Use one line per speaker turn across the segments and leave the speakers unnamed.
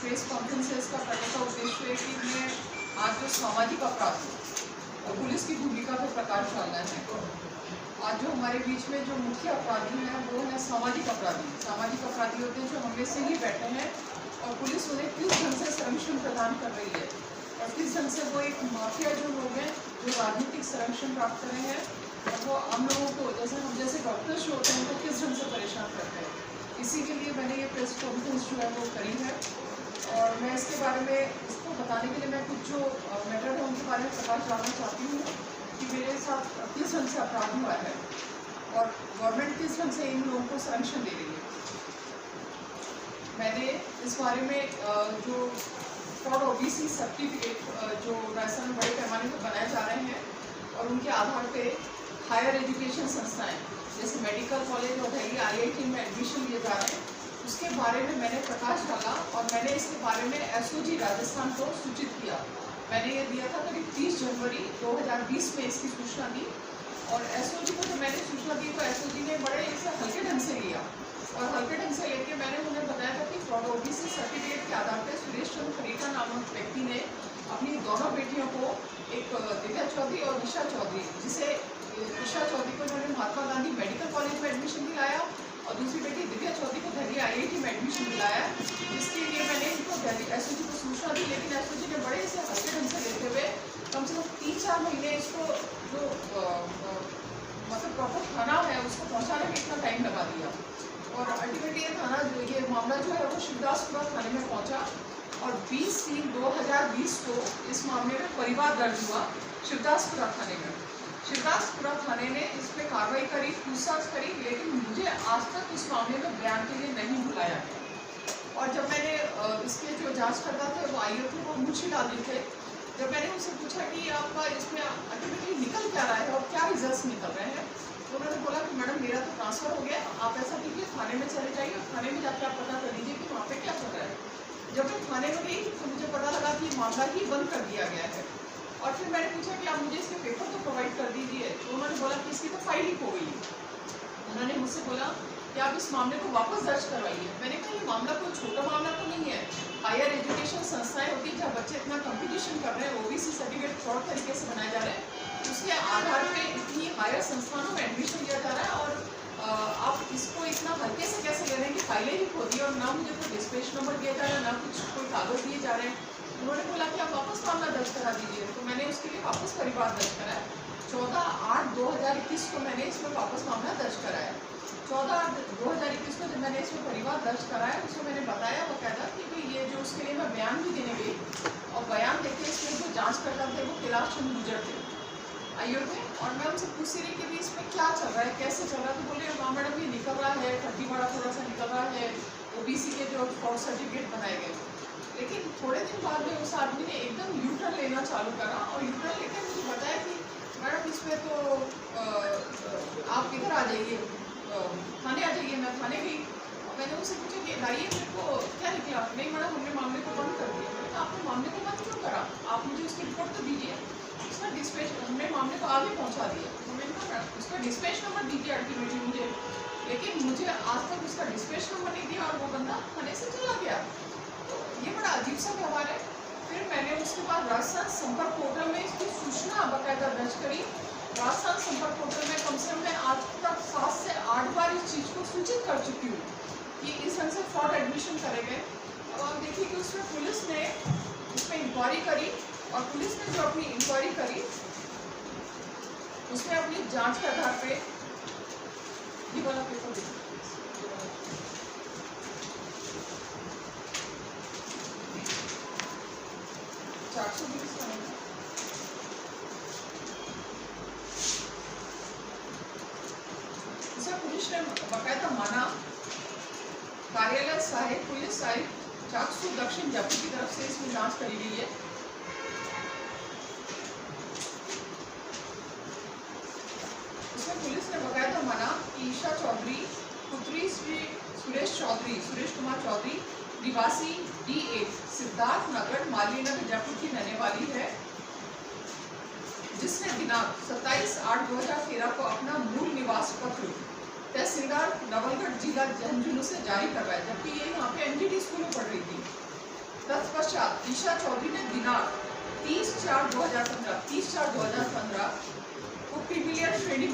Press conferences का करने का उद्देश्य है कि मैं आज जो सामाजिक अपराध और पुलिस की भूमिका पर प्रकाश डालना है। आज जो हमारे बीच में जो मुख्य अपराधी हैं वो है सामाजिक अपराधी। सामाजिक अपराधी होते हैं जो हम में से ही बैठे हैं और पुलिस उन्हें किस ढंग से संरक्षण प्रदान कर रही है और किस ढंग से वो एक माफिया जो लोग हैं जो राजनीतिक संरक्षण प्राप्त कर रहे हैं और वो हम लोगों को जैसे डॉक्टर्स जो होते हैं उनको किस ढंग से परेशान करते हैं। इसी के लिए मैंने ये प्रेस कॉन्फ्रेंस जो है वो करी है और मैं इसके बारे में इसको बताने के लिए मैं कुछ जो मैटर है उनके बारे में प्रकाश डालना चाहती हूँ कि मेरे साथ किस ढंग से अपराध हुआ है और गवर्नमेंट किस ढंग से इन लोगों को संरक्षण दे रही है। मैंने इस बारे में जो फॉर ओबीसी सर्टिफिकेट जो राजस्थान में बड़े पैमाने पर बनाए जा रहे हैं और उनके आधार पे हायर एजुकेशन संस्थाएं जैसे मेडिकल कॉलेज और दिल्ली IIT में एडमिशन लिए जा रहे हैं उसके बारे में मैंने प्रकाश डाला और मैंने इसके बारे में SOG राजस्थान को सूचित किया। मैंने ये दिया था करीब 30 जनवरी 2020 में इसकी सूचना दी और SOG को जब मैंने सूचना दी तो SOG ने बड़े इसे हल्के ढंग से लिया और हल्के ढंग से लेके मैंने उन्हें बताया था कि फॉर ओबीसी सर्टिफिकेट के आधार पर सुरेश चंद्र खरीका नामक व्यक्ति ने अपनी दोनों बेटियों को एक दिव्या चौधरी और ईशा चौधरी जिसे ईशा चौधरी को उन्होंने महात्मा गांधी मेडिकल कॉलेज में एडमिशन दिलाया और दूसरी बेटी दिव्या चौधरी को दिल्ली IIT में एडमिशन दिलाया जिसके लिए मैंने इनको SOG को सूचना दी लेकिन SOG ने बड़े इसे हल्के ढंग से लेते हुए कम से कम 3-4 महीने इसको जो मतलब प्रॉपर थाना है उसको पहुँचाने में इतना टाइम लगा दिया और अल्टीमेटली ये मामला जो है वो शिवदासपुरा थाने में पहुँचा और 20/3/2020 को इस मामले में परिवार दर्ज हुआ शिवदासपुरा थाने में। शिवदासपुरा थाने ने इस पर कार्रवाई करी, पूछताछ करी, लेकिन मुझे आज तक इस मामले में बयान के लिए नहीं बुलाया गया और जब मैंने इसके जो जांचकर्ता थे वो आए थे वो मुझे डाले थे। जब मैंने उनसे पूछा कि आपका इसमें अल्टीमेटली निकल क्या रहा है और क्या रिजल्ट निकल रहे हैं तो उन्होंने बोला कि मैडम मेरा तो ट्रांसफ़र हो गया, आप ऐसा कीजिए थाने में चले जाइए और थाने में जाकर आप पता कर लीजिए कि वहाँ पे क्या चल रहा है। जब मैं थाने में गई तो मुझे पता लगा कि मामला ही बंद कर दिया गया है और फिर मैंने पूछा कि आप मुझे इसके पेपर तो प्रोवाइड कर दीजिए तो उन्होंने बोला कि इसकी तो फाइल ही खो गई। उन्होंने मुझसे बोला कि आप इस मामले को वापस दर्ज करवाइए। मैंने कहा ये मामला कोई छोटा मामला तो नहीं है, हायर एजुकेशन संस्थाएं होती हैं जहाँ बच्चे इतना कंपटीशन कर रहे हैं, OBC सर्टिफिकेट फ्रॉड तरीके से बनाए जा रहे हैं, उसके आधार पे इतनी हायर संस्थानों में एडमिशन दिया जा रहा है और आप इसको इतना हल्के से कैसे ले रहे हैं कि फाइलें ही खो दी और ना मुझे कोई डिस्पैच नंबर दिया जा रहा है ना कुछ कोई कागज़ दिए जा रहे हैं। उन्होंने बोला कि आप वापस मामला दर्ज करा दीजिए तो मैंने उसके लिए वापस परिवार दर्ज कराया। 14/8/2021 को मैंने इसमें वापस मामला दर्ज कराया। 14/8/2021 को जब मैंने इसमें परिवार दर्ज कराया उसको मैंने बताया बकायदा कि भाई ये जो उसके लिए मैं बयान भी देने गई और बयान देके इसमें जो जाँच करता थे वो कैलाश चंद्र गुर्जर थे आईओ थे और मैं उनसे पूछ रही कि भाई इसमें क्या चल रहा है कैसे चल रहा है तो बोले हाँ मैडम ये निकल रहा है, फर्जीवाड़ा थोड़ा सा निकल रहा है, OBC के जो फ्रॉड सर्टिफिकेट बनाए गए। लेकिन थोड़े दिन बाद में उस आदमी ने एकदम यूटर्न लेना चालू करा और यूटर्न लेकर मुझे बताया कि मैडम इसमें तो आप इधर आ जाइए, थाने आ जाइए। मैं थाने गई और मैंने उनसे पूछा कि लाइए मेरे को क्या निकला। नहीं मैडम हमने मामले को बंद कर दिया। मैंने कहा आपने मामले को बंद क्यों करा, आप मुझे उसकी रिपोर्ट तो दीजिए। उसका डिस्पैच हमने मामले को आगे पहुँचा दिया तो मैंने कहा उसका डिस्पैच नंबर दीजिए अल्टीमेटली मुझे, लेकिन मुझे आज तक उसका डिस्पैच नंबर नहीं दिया और वो बंदा थाने से चला गया। ये बड़ा अजीब सा व्यवहार है। फिर मैंने उसके बाद राजस्थान संपर्क पोर्टल में इसकी सूचना बाकायदा दर्ज करी। राजस्थान संपर्क पोर्टल में कम से कम मैं आज तक 7 से 8 बार इस चीज़ को सूचित कर चुकी हूँ कि इस ढंग से फ्रॉड एडमिशन करे गए। अब आप देखिए कि उसमें पुलिस ने उसमें इंक्वायरी करी और पुलिस ने जो अपनी इंक्वायरी करी उसमें अपनी जाँच के आधार पर ये वाला पेपर देखिए पुलिस ने बाकायदा माना। कार्यालय सहायक पुलिस आयुक्त चाकसू दक्षिण जयपुर की तरफ से इसमें जांच करी गई है। इसमें पुलिस ने बाकायदा माना कि ईशा चौधरी पुत्री श्री सुरेश कुमार चौधरी निवासी D8 सिद्धार्थ नगर मालिनगर जयपुर की रहने वाली है, जिसने दिनांक 27/8/2013 को अपना मूल निवास पत्र तहसीलदार नवलगढ़ जिला झुंझुनू से जारी करवाया, जबकि ये यहाँ पे NGT स्कूल में पढ़ रही थी। तत्पश्चात ईशा चौधरी ने दिनांक 30/4/2015 को क्रिमिलियर श्रेणी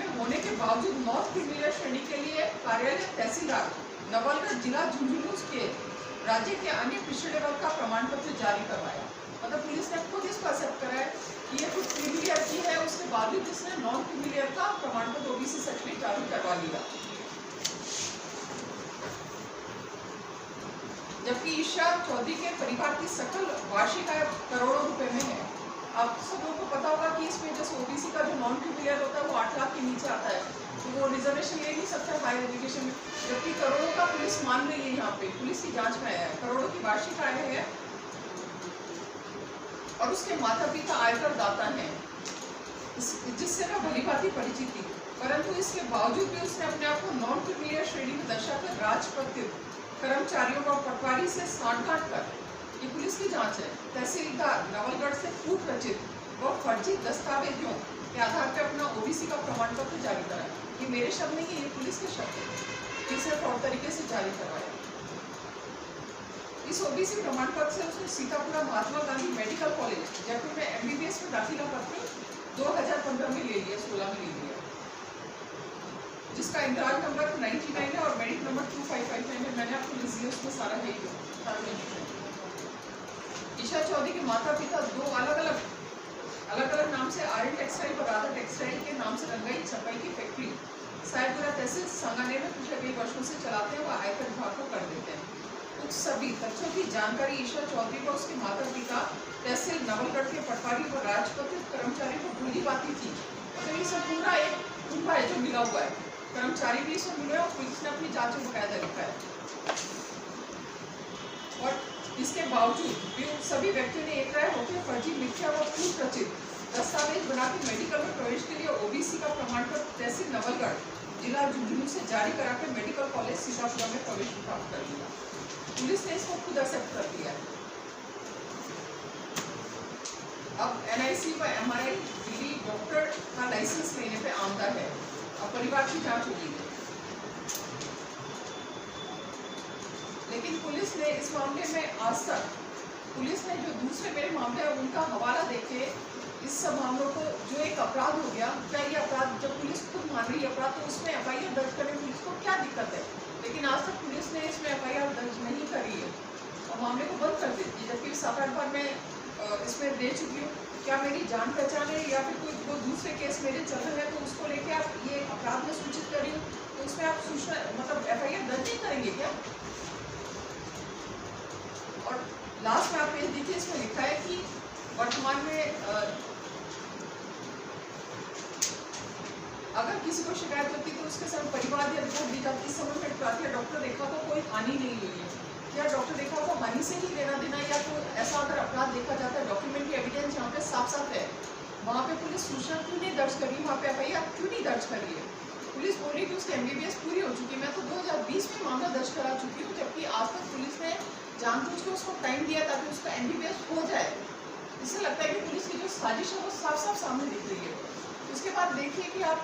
में होने के बावजूद नॉन क्रिमिलियर श्रेणी के लिए कार्यालय तहसीलदार नवलगढ़ जिला झुंझुनू के राज्य के अन्य पिछड़े वर्ग का प्रमाण पत्र जारी करवाया। मतलब पुलिस ने खुद इसको एक्सेप्ट करा है कि ये कुछ क्रिमिलियर की है, उसके बावजूद इसने नॉन क्रिमिलियर का प्रमाण पत्र ओबीसी सर्टिफिकेट जारी करवा लिया। जबकि ईशा चौधरी के परिवार की सकल वार्षिक आय करोड़ों रुपए में है। आप सब लोगों को पता होगा कि इसमें जैसे ओबीसी का जो नॉन क्रिमिलियर होता है वो 8 लाख के नीचे आता है, तो वो रिजर्वेशन ले नहीं सकता हायर एजुकेशन में, जबकि करोड़ों का पुलिस मान रही है। यहाँ पे पुलिस की जांच में आया है करोड़ों की वार्षिक आय है और उसके माता पिता आयकर दाता हैं, जिससे वह भलीभांति परिचित थी। परंतु इसके बावजूद भी उसने अपने आप को नॉन क्रिमिलियर श्रेणी में दर्शाकर राजपत्रित कर्मचारियों का पटवारी से सांठगांठ कर, ये पुलिस की जांच है, तहसीलदार नवलगढ़ से पूर्व रचित व फर्जी दस्तावेजों के आधार पर अपना ओबीसी का प्रमाण पत्र जारी कराया। ये मेरे शब्द नहीं, ये पुलिस के शब्द है, इसे फ्रॉड तरीके से जारी करवाया। इस ओबीसी प्रमाण पत्र से उसने सीतापुरा महात्मा गांधी मेडिकल कॉलेज जयपुर में एमबीबीएस में दाखिला पत्र 2015 में ले लिया, 16 में ले लिया, जिसका इंतराज नंबर 99 है और मेडिक नंबर 2559 है। मैंने आपको लिख दिया, उसमें सारा है ही। ईशा चौधरी के माता पिता दो अलग अलग नाम से आर्यन टेक्सटाइल और राधा टेक्सटाइल के नाम से रंगाई छपाई की फैक्ट्री साहेबपुरा तहसील सांगानेर में पिछले कई वर्षों से चलाते हैं व आयकर विभाग को कर देते हैं। कुछ सभी तथ्यों की जानकारी ईशा चौधरी को उसके माता पिता तहसील नवलगढ़ के पटवारी व राजपत्रित कर्मचारी को भूली बाती थी। तो ये सब पूरा एक कुंभा है जो मिला हुआ है, कर्मचारी भी इसमें मिले और पुलिस ने अपनी जांच में बकायदा लिखा है। और इसके बावजूद भी उन सभी व्यक्तियों ने एक राय होकर फर्जी मिथ्या व पूर्व रचित दस्तावेज बनाकर मेडिकल में प्रवेश के लिए ओबीसी का प्रमाण पत्र तहसील नवलगढ़ जिला झुंझुनू से जारी कराकर मेडिकल कॉलेज सीतापुरा में प्रवेश प्राप्त कर लिया। पुलिस ने इसको खुद एक्सेप्ट कर लिया है। अब NIC व MRI दिल्ली डॉक्टर का लाइसेंस लेने पे आमदा है। अब परिवार की जांच होगी, लेकिन पुलिस ने इस मामले में आज तक पुलिस ने जो दूसरे मेरे मामले हैं उनका हवाला देके इस सब मामलों को, जो एक अपराध हो गया, क्या ये अपराध जब पुलिस खुद मान रही है अपराध, तो उसमें FIR दर्ज करने में पुलिस को क्या दिक्कत है? लेकिन आज तक पुलिस ने इसमें FIR दर्ज नहीं करी है और मामले को बंद कर देती है, जबकि 7-8 बार मैं इसमें दे चुकी हूँ। क्या मेरी जान पहचान है या फिर कोई वो दूसरे केस मेरे चल रहे हैं तो उसको लेके आप ये अपराध में सूचित कर रही हूँ, तो उसमें आप सूचना मतलब FIR दर्ज नहीं करेंगे क्या? और लास्ट में आप ये देखिए, इसमें लिखा है कि वर्तमान में अगर किसी को शिकायत होती तो उसके साथ परिवार या रिपोर्ट दी जाती। इस समय में डॉक्टर रेखा को कोई हानि नहीं हुई है, या डॉक्टर रेखा को हानि से ही लेना देना, या कोई ऐसा अगर अपराध देखा जाता है, डॉक्यूमेंट्री एविडेंस यहाँ पे साफ है, वहाँ पे पुलिस सूचना क्यों नहीं दर्ज करी, वहाँ पे FIR क्यों नहीं दर्ज करी है? पुलिस बोल रही कि उसकी MBBS पूरी हो चुकी है। मैं तो 2020 में मामला दर्ज करा चुकी हूँ, जबकि आज तक पुलिस ने जानबूझ के उसको टाइम दिया ताकि उसका MBBS हो जाए। इससे लगता है कि पुलिस की जो साजिश है वो साफ सामने दिख रही है। उसके बाद देखिए कि आप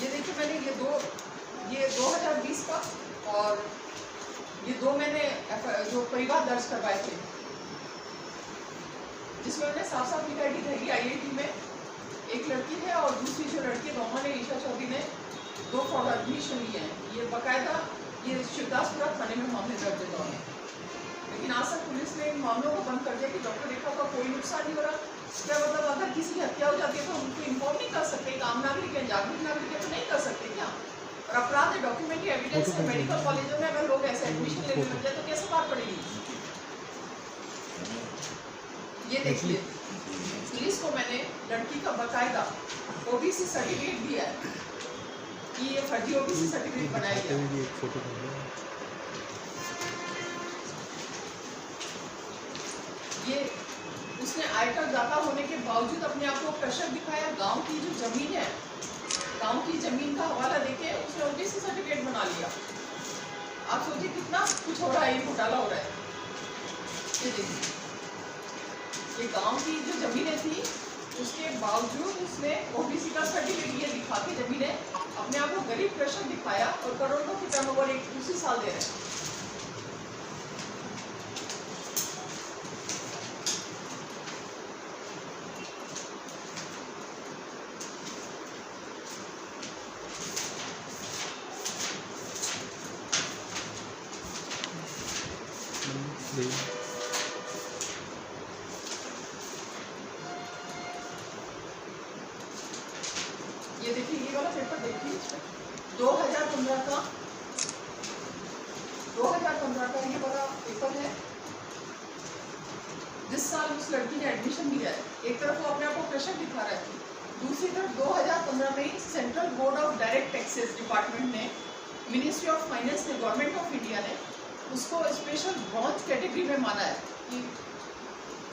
ये देखिए, मैंने ये 2020 का और ये 2 मैंने जो परिवार दर्ज करवाए थे, जिसमें मैंने साफ लिखा है कि दिल्ली IIT में एक लड़की है और दूसरी जो लड़की है दोनों ने, ईशा चौधरी ने 2 फ्रॉड एडमिशन लिए हैं। ये बाकायदा ये शिवदासपुरा थाने में मामले दर्ज है दोनों। लेकिन आज तक पुलिस ने इन मामलों को बंद कर दिया कि डॉक्टर रेखा का कोई नुकसान नहीं हो रहा। क्या मतलब अगर किसी की हत्या हो जाती है तो उनको इन्फॉर्म नहीं कर सकते? आम नागरिक है, जागरूक नागरिक है, तो नहीं कर सकते क्या? और अपराध है, डॉक्यूमेंट्री एविडेंस है, मेडिकल कॉलेजों में अगर लोग ऐसे एडमिशन लेने लग जाए तो कैसे बात पड़ेगी? ये देखिए, पुलिस को मैंने लड़की का बाकायदा OBC सर्टिफिकेट दिया है कि ये फर्जी OBC सर्टिफिकेट बनाया गया। ये उसने आयकर दाता होने के बावजूद अपने आप को कशक दिखाया। गांव की जो जमीन है, गांव की जमीन का हवाला देके उसने OBC सर्टिफिकेट बना लिया। आप सोचिए कितना कुछ हो रहा है, ये घोटाला हो रहा है। ये देखिए, ये गांव की जो जमीनें थी उसके बावजूद उसने ओबीसी का सर्टिफिकेट ये दिखा के जब इन्हें अपने आप को गरीब कृषक दिखाया और करोड़ों की टर्नओवर एक उसी साल दे रहे हैं। ये देखिए, ये वाला पेपर देखिए, 2015 का ये वाला पेपर है। जिस साल उस लड़की ने एडमिशन लिया है, एक तरफ वो अपने आप को कृषक दिखा रहा है, दूसरी तरफ 2015 में central board of direct taxes department ने, मिनिस्ट्री ऑफ फाइनेंस ने, गवर्नमेंट ऑफ इंडिया ने उसको स्पेशल ब्रॉन्ज कैटेगरी में माना है कि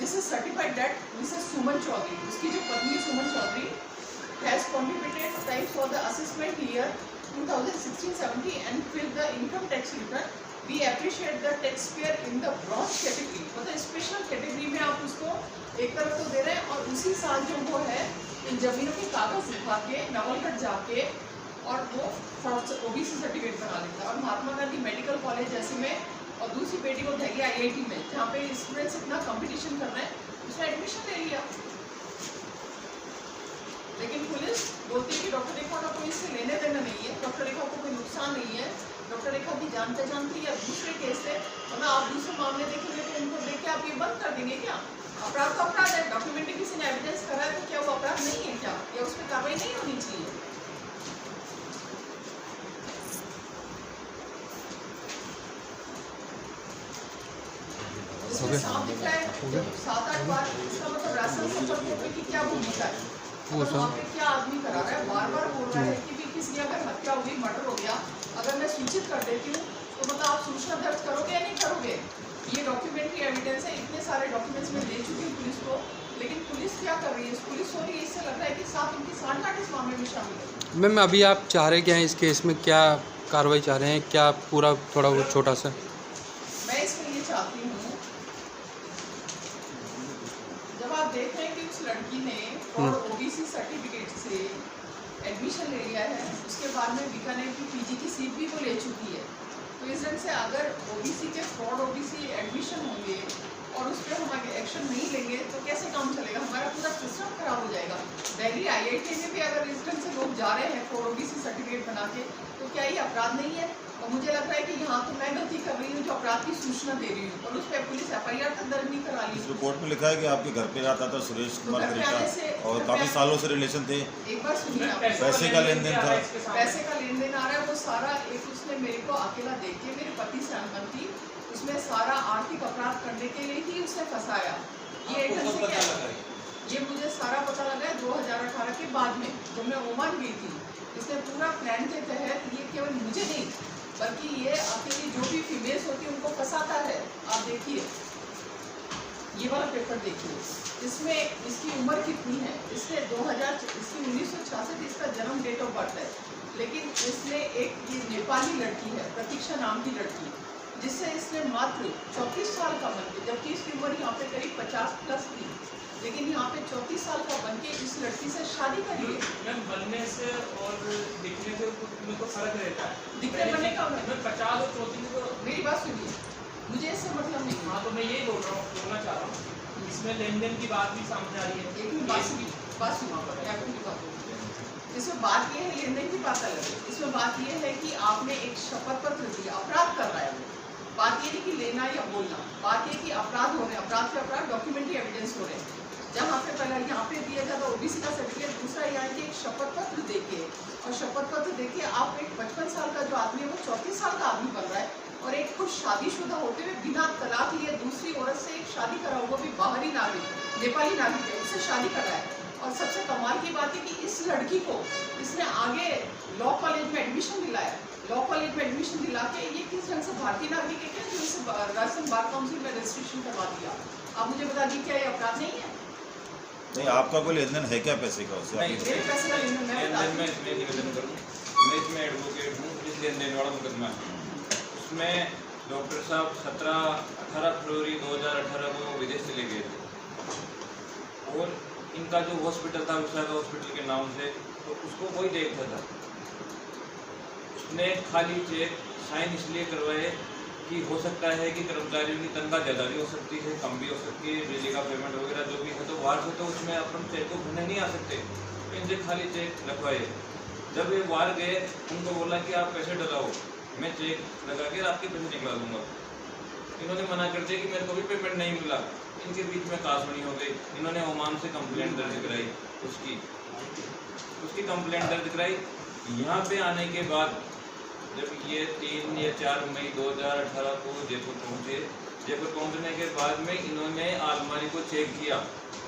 this is certified that Mrs Suman Chaudhary, उसकी जो पत्नी Suman Chaudhary has contributed types for the assessment year 2016-17 and filled the income tax return. We appreciate the taxpayer in the bronze category. मतलब स्पेशल कैटेगरी में आप उसको एक तरफ तो दे रहे हैं और उसी साल जो वो है इन जमीनों के कागज दिखा के नवलगढ़ जाके और वो ओबीसी सर्टिफिकेट बना लेता है। और महात्मा गांधी मेडिकल कॉलेज जैसे में और दूसरी बेटी को देगी IIT में, जहाँ पे स्टूडेंट्स इतना कंपटीशन कर रहे हैं, उसने एडमिशन ले लिया। लेकिन पुलिस बोलती है कि डॉक्टर रेखा का कोई इससे लेने देना नहीं है, डॉक्टर रेखा को कोई नुकसान नहीं है, डॉक्टर रेखा की जान पहचान थी या दूसरे केस से, मतलब आप दूसरे मामले देखेंगे तो उनको देख के आप ये बंद कर देंगे क्या? अपराध तो अपराध है, डॉक्यूमेंट्री किसी ने एविडेंस करा है तो क्या वो अपराध नहीं है क्या, या उस पर कार्रवाई नहीं होनी चाहिए? इसमें साफ दिख रहा है 7-8 बार, इसका मतलब राशन संपर्क की क्या भूमिका है? वहाँ पे क्या आदमी करा रहा है, बार बार बोल रहा है कि भी किसी की अगर हत्या हो गई, मर्डर हो गया, अगर मैं सूचित कर देती हूँ तो मतलब आप सूचना दर्ज करोगे या नहीं करोगे? ये डॉक्यूमेंट्री एविडेंस है, इतने सारे डॉक्यूमेंट्स मैं दे चुकी हूँ पुलिस को, लेकिन पुलिस क्या कर रही है? पुलिस हो रही है, इससे लग रहा है कि साफ इनकी सांठगांठ इस मामले में शामिल है।
मैम अभी आप चाह रहे क्या हैं इस केस में, क्या कार्रवाई चाह रहे हैं, क्या पूरा थोड़ा बहुत छोटा सा?
मैं इसमें ये चाहती हूँ, जब आप देख रहे हैं कि उस लड़की ने और ओबीसी सर्टिफिकेट से एडमिशन ले लिया है, उसके बाद में बीकानेर की पीजी की सीट भी वो ले चुकी है, तो इस ढंग से अगर ओबीसी के फ्रॉड ओबीसी एडमिशन होंगे और उस पर हम एक्शन नहीं लेंगे तो कैसे काम चलेगा? हमारा पूरा सिस्टम खराब हो जाएगा। दिल्ली IIT में भी अगर इस ढंग से लोग जा रहे हैं फ्रॉड ओबीसी सर्टिफिकेट बना के, तो क्या ये अपराध नहीं है? और मुझे लग रहा है कि यहाँ तो मैं गलती कर रही हूँ जो अपराध की सूचना दे रही हूँ और उस पर पुलिस FIR तक दर्ज नहीं करा ली।
रिपोर्ट में लिखा है कि आपके घर पे आता था सुरेश कुमार गरेका और काफी सालों से रिलेशन थे।
एक बार सुनिए,
पैसे का लेन देन था,
पैसे का लेन देन आ रहा है, वो सारा एक उसने मेरे को अकेला देख के मेरे पति से अनबन थी, उसमें सारा आर्थिक अपराध करने के लिए ही उसने फंसाया। ये एक ढंग से क्या, ये मुझे सारा पता लगा है 2018 के बाद में, जब मैं ओमान गई थी। इसने पूरा प्लान के तहत, ये केवल मुझे नहीं बल्कि ये अकेली जो भी फीमेल्स होती है उनको फंसाता है। आप देखिए, ये वाला पेपर देखिए, इसमें इसकी उम्र कितनी है? इसने इसकी 1966 इसका जन्म डेट ऑफ बर्थ है, लेकिन इसने एक ये नेपाली लड़की है प्रतीक्षा नाम की लड़की, जिससे इसने मात्र 34 साल का बन के, जबकि इसकी उम्र यहाँ पे करीब 50+ थी, लेकिन यहाँ पे 34 साल का बन के इस लड़की से शादी करी है।
मैम बनने से और दिखने से में तो फर्क रहता है।
दिखने बनने का
मैं 50 और 34 को,
मेरी बात सुनिए, मुझे इससे मतलब नहीं।
हाँ तो मैं यही बोल रहा हूँ, बोलना चाह रहा हूँ, इसमें लेन देन की बात भी सामने आ रही है।
एक बात सुनिए, इसमें बात ये है, लेन देन की बात अलग है। इसमें बात ये है कि आपने एक शपथ पत्र दिया, अपराध कर रहा है वो। बात ये नहीं कि लेना या बोलना, बात ये कि अपराध हो रहे हैं, अपराध के अपराध डॉक्यूमेंट्री एविडेंस हो रहे हैं। जहाँ पे पहला यहाँ पे दिया जाता ओबीसी का सर्टिफिकेट, दूसरा यहाँ के एक शपथ पत्र देके, और शपथ पत्र देके आप एक 55 साल का जो आदमी है वो 34 साल का आदमी बन रहा है, और एक खुद शादीशुदा होते हुए बिना तलाक लिए दूसरी औरत से एक शादी करा हुआ भी बाहरी नागरिक, नेपाली नागरिक है, उससे शादी कर रहा है। और सबसे कमाल की बात है कि इस लड़की को इसने आगे लॉ कॉलेज में एडमिशन दिलाया, लॉ कॉलेज में एडमिशन दिला के ये किस ढंग से भारतीय नागरिक है जो इसे राजस्थान बार काउंसिल में रजिस्ट्रेशन करवा दिया। आप मुझे बता दी, क्या ये अपराध नहीं है?
नहीं, आपका कोई लेन देन है क्या पैसे का? उससे
मेरे पैसे का लेन देन
मैं इसमें निवेदन करूँ, मैं इसमें एडवोकेट हूँ, जिस लेन देन वाला मुकदमा है उसमें डॉक्टर साहब 18 फरवरी 2018 को विदेश चले गए थे और इनका जो हॉस्पिटल था विशाखा हॉस्पिटल के नाम से, तो उसको कोई देखता था। उसने खाली चेक साइन इसलिए करवाए कि हो सकता है कि कर्मचारियों की तनख्वाह ज़्यादा भी हो सकती है, कम भी हो सकती है, बिजली का पेमेंट वगैरह जो भी है, तो वार से तो उसमें अपन चेक को भरने नहीं आ सकते, तो इनसे खाली चेक रखवाए। जब ये वार गए, उनको बोला कि आप पैसे डलाओ, मैं चेक लगा के आपके पैसे निकला दूंगा। इन्होंने मना कर दिया कि मेरे को भी पेमेंट नहीं मिला। इनके बीच में कासवनी हो गई। इन्होंने ओमान से कंप्लेंट दर्ज कराई, उसकी कंप्लेंट दर्ज कराई। यहाँ पे आने के बाद जब ये 3 या 4 मई 2018 को जयपुर पहुँचे, जयपुर पहुँचने के बाद में इन्होंने अलमारी को चेक किया,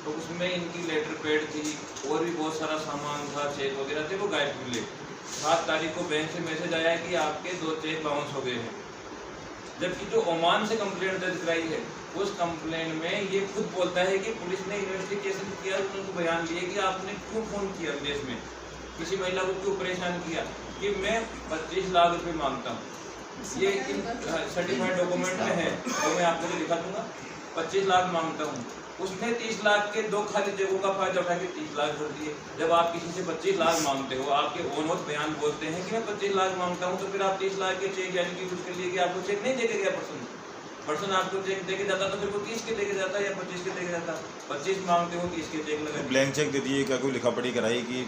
तो उसमें इनकी लेटर पैड थी और भी बहुत सारा सामान था, चेक वगैरह थे, वो गायब मिले। 7 तारीख को बैंक से मैसेज आया कि आपके 2 चेक बाउंस हो गए हैं। जबकि जो ओमान से कंप्लेंट दर्ज कराई है, उस कंप्लेंट में ये खुद बोलता है कि पुलिस ने इन्वेस्टिगेशन किया, उनको बयान लिए कि आपने क्यों फ़ोन किया विदेश में, किसी महिला को क्यों परेशान किया, कि मैं 25 लाख रुपए मांगता हूँ। ये सर्टिफाइड डॉक्यूमेंट में है, वो मैं आपको भी दिखा दूंगा। 25 लाख मांगता हूँ। उसने 30 लाख के 2 खाली जगहों का फायदा उठा के 30 लाख भर दिए। जब आप किसी से 25 लाख मांगते हो, आपके ओनर बयान बोलते हैं कि मैं 25 लाख मांगता हूँ, तो फिर आप 30 लाख के चेक यानी कि उसके लिए कि आपको चेक नहीं देके गया पर्सन आपको चेक देके जाता, तो फिर वो 30 के देके जाता या 25 के देके जाता। 25 मांगते हो, 30 के चेक लगा।
ब्लैंक चेक दे दिए, क्या कोई लिखा पढ़ी कराई कि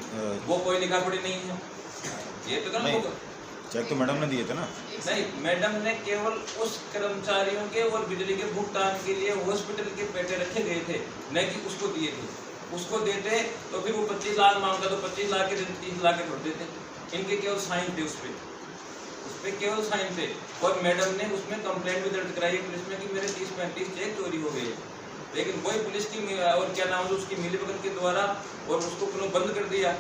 वो कोई लिखा पढ़ी नहीं है, ये तो
नहीं, चेक तो मैडम ने दिए थे ना।
नहीं, मैडम ने केवल उस कर्मचारियों के और बिजली के भुगतान के लिए हॉस्पिटल के पैसे रखे गए थे, न कि उसको दिए थे। उसको देते तो फिर वो 25 लाख मांगता, तो 25 लाख के 30 लाख के छोड़ देते। इनके केवल साइन थे, उस पर केवल साइन थे। और मैडम ने उसमें कंप्लेंट भी दर्ज कराई पुलिस में कि मेरे 30-35 चेक चोरी हो गए। लेकिन वही पुलिस की और क्या नाम है उसकी मिलीभगत के द्वारा और उसको पुनः बंद कर दिया।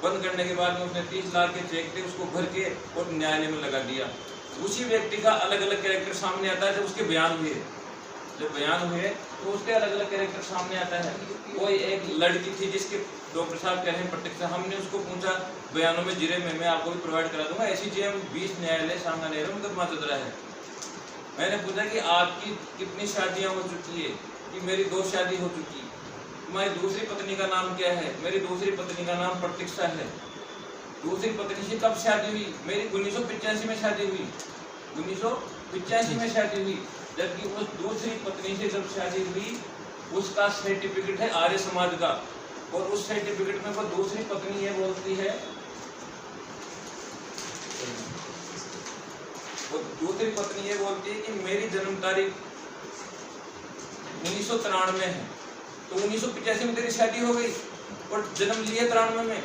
बंद करने के बाद में उसने 30 लाख के चेक थे, उसको भर के और न्यायालय में लगा दिया। उसी व्यक्ति का अलग अलग कैरेक्टर सामने आता है जब उसके बयान हुए। जब बयान हुए तो उसके अलग अलग कैरेक्टर सामने आता है। वो एक लड़की थी जिसके डॉक्टर साहब कह रहे हैं प्रत्यक्ष, हमने उसको पूछा बयानों में जिले में, मैं आपको भी प्रोवाइड करा दूंगा, SCGM 20 न्यायालय सांगानेर में मुकदमा चल रहा है। मैंने पूछा कि आपकी कितनी शादियाँ हो चुकी है, कि मेरी 2 शादी हो चुकी। तुम्हारी दूसरी पत्नी का नाम क्या है? मेरी दूसरी पत्नी का नाम प्रतीक्षा है। दूसरी पत्नी से कब शादी हुई? मेरी 1985 में शादी हुई, 1985 में शादी हुई। जबकि उस दूसरी पत्नी से जब शादी हुई उसका सर्टिफिकेट है आर्य समाज का, और उस सर्टिफिकेट में वो दूसरी पत्नी ये बोलती है, वो दूसरी पत्नी ये बोलती है कि मेरी जन्म तारीख 1993 है, तो 1985 में तेरी शादी हो गई और जन्म लिए 93 में।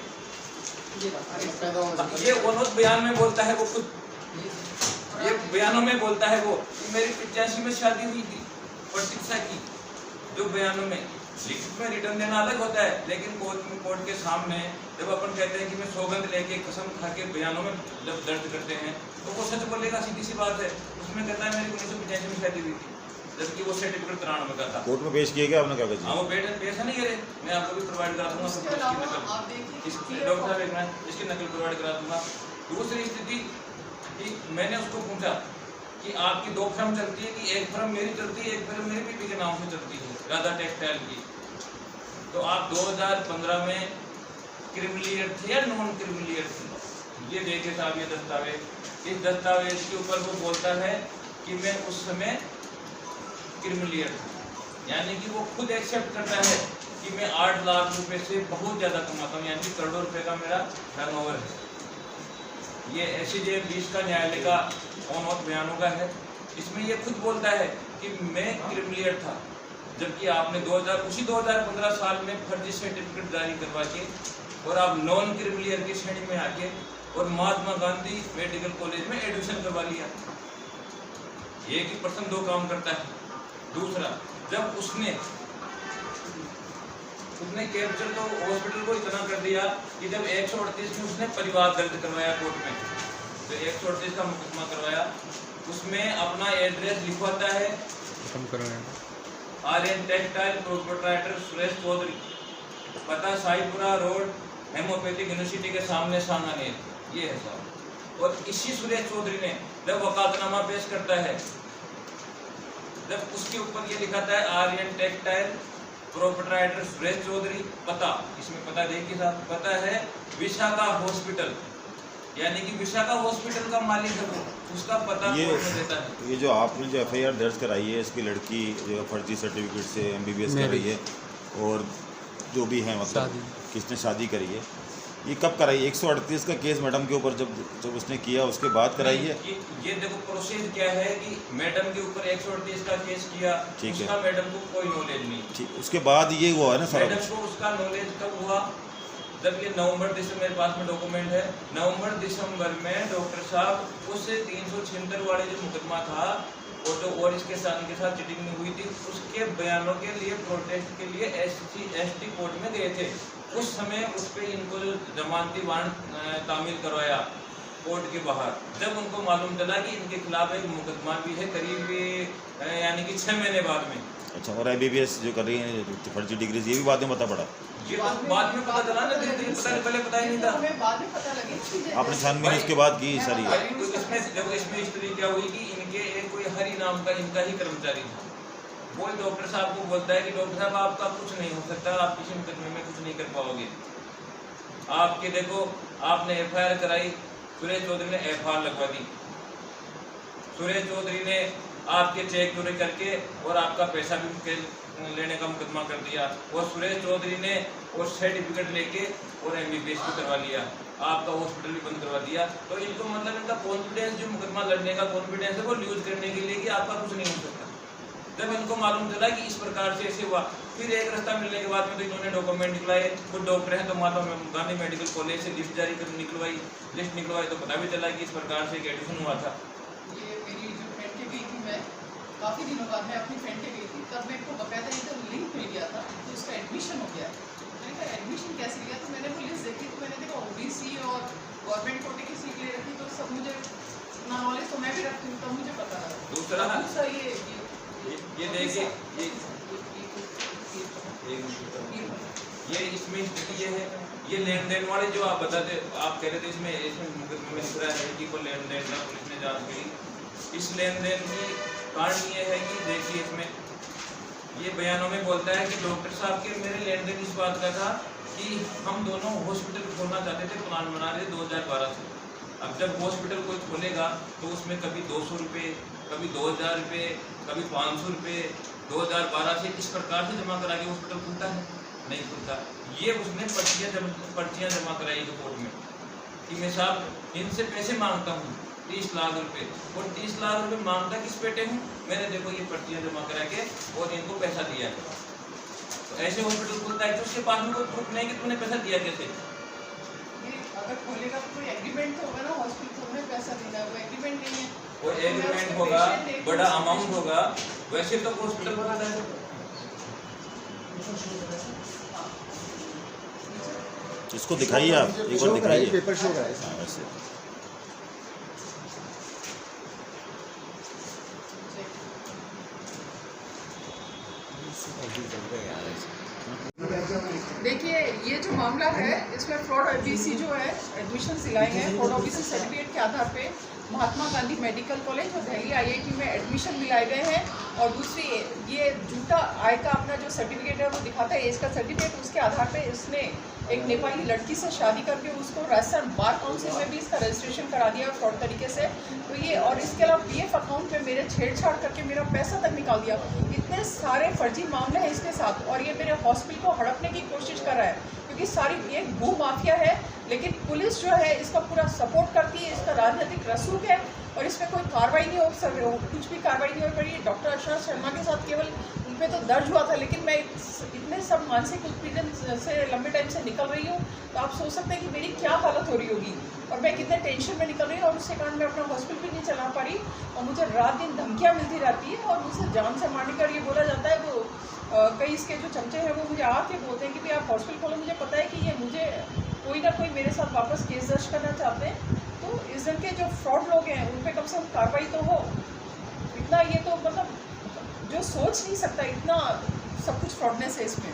ये उन्होंने बयान में बोलता है, वो खुद ये बयानों में बोलता है वो कि मेरी 85 में शादी हुई थी प्रतीक्षा की। जो बयानों में लिखित में रिटर्न देना अलग होता है, लेकिन कोर्ट के सामने जब अपन कहते हैं कि मैं सौगंध लेके कसम खा के बयानों में जब दर्ज करते हैं तो वो सच बोलेगा, सीधी सी बात है। उसमें कहता है मेरी 1985 में शादी हुई थी, जबकि वो सर्टिफिकेट 93 में का था।
कोर्ट में पेश किया गया आपने कागज?
हाँ, वो पेश है नहीं करे, मैं आपको भी प्रोवाइड करा दूंगा डॉक्टर साहब, इसकी नकल प्रोवाइड करा दूंगा। दूसरी स्थिति कि मैंने उसको पूछा कि आपकी 2 फर्म चलती है, कि एक फर्म मेरी चलती है, एक फर्म मेरी बीबी के नाम से चलती है, राधा टेक्सटाइल की। तो आप 2015 में क्रिमिलियर थे या नॉन क्रिमिलियर थे? ये देखिए साहब, ये दस्तावेज, इस दस्तावेज के ऊपर वो बोलता है कि मैं उस समय क्रिमिलियर था, यानी कि वो खुद एक्सेप्ट करता है कि मैं 8 लाख रुपए से बहुत ज़्यादा कमाता हूँ, यानी कि करोड़ों रुपए का मेरा टर्नओवर है। ये SCGM 20 का न्यायालय का ऑन बयानों का है। इसमें ये खुद बोलता है कि मैं क्रिमिलियर था, जबकि आपने 2015 साल में फर्जी सर्टिफिकेट जारी करवा के और आप नॉन क्रिमिलियर की श्रेणी में आके और महात्मा गांधी मेडिकल कॉलेज में एडमिशन करवा लिया। एक ही पर्सन 2 काम करता है। दूसरा, जब उसने कैप्चर तो हॉस्पिटल को इतना कर दिया कि जब 138 में उसने परिवार दर्ज करवाया कोर्ट में, तो 138 का मुकदमा करवाया, उसमें अपना एड्रेस लिखवाता है, आर्यन टेक्सटाइल प्रोप्राइटर सुरेश चौधरी, पता साईपुरा रोड, हेमोपैथिक यूनिवर्सिटी के सामने सांगानेर, ये है साहब। और इसी सुरेश चौधरी ने जब वकालतनामा पेश करता है, जब उसके ऊपर ये लिखाता है आर्यन टेक्सटाइल प्रोपराइटर सुरेश चौधरी, पता इसमें पता देखिए साहब, पता है विशाखा हॉस्पिटल, यानी कि विशाखा हॉस्पिटल का मालिक है वो, उसका पता कोर्ट में देता है।
ये जो आपने जो एफआईआर दर्ज कराई है, इसकी लड़की जो फर्जी सर्टिफिकेट से एमबीबीएस कर रही है और जो भी है मतलब किसने शादी करी है, ये कब कराई? 138 का केस मैडम के ऊपर जब उसने किया उसके बाद कराई है?
ये देखो प्रोसेस क्या है कि मैडम के ऊपर 138 का केस किया, उसका मैडम को कोई नॉलेज नहीं,
ठीक, उसके बाद ये हुआ है ना सारा
मैडम को उसका नॉलेज कब हुआ? जब ये नवंबर दिसंबर, मेरे पास में डॉक्यूमेंट है, नवंबर दिसंबर में डॉक्टर साहब उस 376 वाले जो मुकदमा था और इसके साथ चिटिंग हुई थी, उसके बयानों के लिए प्रोटेस्ट के लिए ST कोर्ट में गए थे। उस समय उस पर इनको जो जमानती वारंट तामील करवाया कोर्ट के बाहर, जब उनको मालूम चला कि इनके खिलाफ एक मुकदमा भी है करीब यानी कि 6 महीने बाद में।
अच्छा, और एमबीबीएस जो कर रही है फर्जी डिग्रीज, ये भी बाद में पता पड़ा?
ये तो बाद में पता चला ना, पहले पता ही नहीं था,
हमें बाद में पता लगी।
आपने छानबीन उसके बाद की सारी?
इसमें स्टोरी क्या हुई कि इनके एक कोई हरी नाम का इनका ही कर्मचारी था, वो डॉक्टर साहब को बोलता है कि डॉक्टर साहब आपका कुछ नहीं हो सकता, आप किसी मुकदमे में कुछ नहीं कर पाओगे। आपके देखो आपने एफआईआर कराई, सुरेश चौधरी ने एफआईआर लगवा दी, सुरेश चौधरी ने आपके चेक चोरी करके और आपका पैसा भी लेने का मुकदमा कर दिया, और सुरेश चौधरी ने और सर्टिफिकेट लेके और एमबीबीएस भी करवा लिया, आपका हॉस्पिटल भी बंद करवा दिया। तो इनको मतलब इनका कॉन्फिडेंस, जो मुकदमा लड़ने का कॉन्फिडेंस है, वो यूज करने के लिए कि आपका कुछ नहीं हो सकता। जब इनको मालूम चला कि इस प्रकार से ऐसे हुआ, फिर एक रास्ता मिलने के बाद में तो इन्होंने डॉक्यूमेंट निकलाए, खुद डॉक्टर हैं तो महात्मा गांधी मेडिकल कॉलेज से लिस्ट जारी कर निकलवाई तो पता भी चला कि इस प्रकार से एक एडमिशन हुआ था।
ये मेरी जो फ्रेंड के गई थी, मैं काफ़ी दिनों बाद मैं अपनी फ्रेंड के गई थी, तब मेरे को बकायदा एकदम लिंक मिल गया था तो उसका एडमिशन हो गया। मैंने कहा एडमिशन कैसे लिया, तो मैंने वो लिस्ट देखी तो मैंने देखा OBC और गवर्नमेंट कोटे की सीट ले रखी, तो सब मुझे ना नॉलेज तो मैं भी रखती हूँ, तब मुझे पता लगा।
दूसरा
ये
देखिए ये इसमें स्थिति ये है, ये लेन देन वाले जो आप बताते, आप कह रहे थे इसमें मुकदमे में लिख रहा है कि कोई लेन देन का पुलिस ने जांच करी। इस लेन देन की कारण ये है कि देखिए इसमें ये बयानों में बोलता है कि डॉक्टर साहब के मेरे लेन देन इस बात का था कि हम दोनों हॉस्पिटल खोलना चाहते थे, प्लान बना रहे 2012 से। अब जब हॉस्पिटल कोई खोलेगा तो उसमें कभी 200 रुपये, कभी 2000 रुपये, कभी 500 रुपये 2012 से इस प्रकार से जमा करा के हॉस्पिटल खुलता है? नहीं खुलता। ये उसने पर्चियाँ जमा कराई थी कोर्ट में कि मैं साहब इनसे पैसे मांगता हूँ 30 लाख रुपए, और 30 लाख रुपए मांगता किस पेटे हूँ, मैंने देखो ये पर्चियाँ जमा करा के और इनको पैसा दिया है। तो ऐसे हॉस्पिटल खुलता है तो उसके पास में कोई प्रूफ नहीं कि तुमने पैसा दिया कैसे।
अगर खोलेगा तो कोई एग्रीमेंट तो होगा ना, हॉस्पिटल को पैसा देना है, वो एग्रीमेंट नहीं है।
वो एग्रीमेंट होगा, बड़ा अमाउंट होगा, वैसे तो हॉस्पिटल बनाता है।
इसको दिखाइए आप, एक बार दिखाइए
पेपर शो कराइए।
वैसे
देखिए ये जो मामला है इसमें फ्रॉड OBC जो है एडमिशन दिलाए हैं, फ्रॉड OBC सर्टिफिकेट के आधार पे महात्मा गांधी मेडिकल कॉलेज और दिल्ली IIT में एडमिशन दिलाए गए हैं। और दूसरी ये झूठा आय का अपना जो सर्टिफिकेट है वो दिखाता है एज का सर्टिफिकेट, उसके आधार पे इसने एक नेपाली लड़की से शादी करके उसको राजस्थान बार काउंसिल में भी इसका रजिस्ट्रेशन करा दिया फ्रॉड तरीके से। तो ये और इसके अलावा PF अकाउंट में मेरे छेड़छाड़ करके मेरा पैसा तक निकाल दिया। इतने सारे फर्जी मामले हैं इसके साथ, और ये मेरे हॉस्पिटल को हड़पने की कोशिश कर रहा है क्योंकि सारी एक भू माफिया है। लेकिन पुलिस जो है इसका पूरा सपोर्ट करती है, इसका राजनीतिक रसूख है और इसमें कोई कार्रवाई नहीं हो सकती, कुछ भी कार्रवाई नहीं हो पड़ी। डॉक्टर अशरफ शर्मा के साथ केवल उन पर तो दर्ज हुआ था, लेकिन मैं इतने सब मानसिक उत्पीड़न से लंबे टाइम से निकल रही हूँ, तो आप सोच सकते हैं कि मेरी क्या हालत हो रही होगी और मैं कितने टेंशन में निकल रही हूँ। और उसके कारण मैं अपना हॉस्पिटल भी नहीं चला पा रही और मुझे रात दिन धमकियाँ मिलती रहती है और मुझसे जान से मारने का ये बोला जाता है। वो कई इसके जो चमचे हैं वो मुझे आके बोलते हैं कि भाई आप हॉस्पिटल खोलो, मुझे पता है कि ये मुझे कोई ना कोई मेरे साथ वापस केस दर्ज करना चाहते हैं। तो इस ढंग के जो फ्रॉड लोग हैं उन पर कम से कम कार्रवाई तो हो। इतना ये तो मतलब जो सोच नहीं सकता, इतना सब कुछ फ्रॉडनेस है इसमें।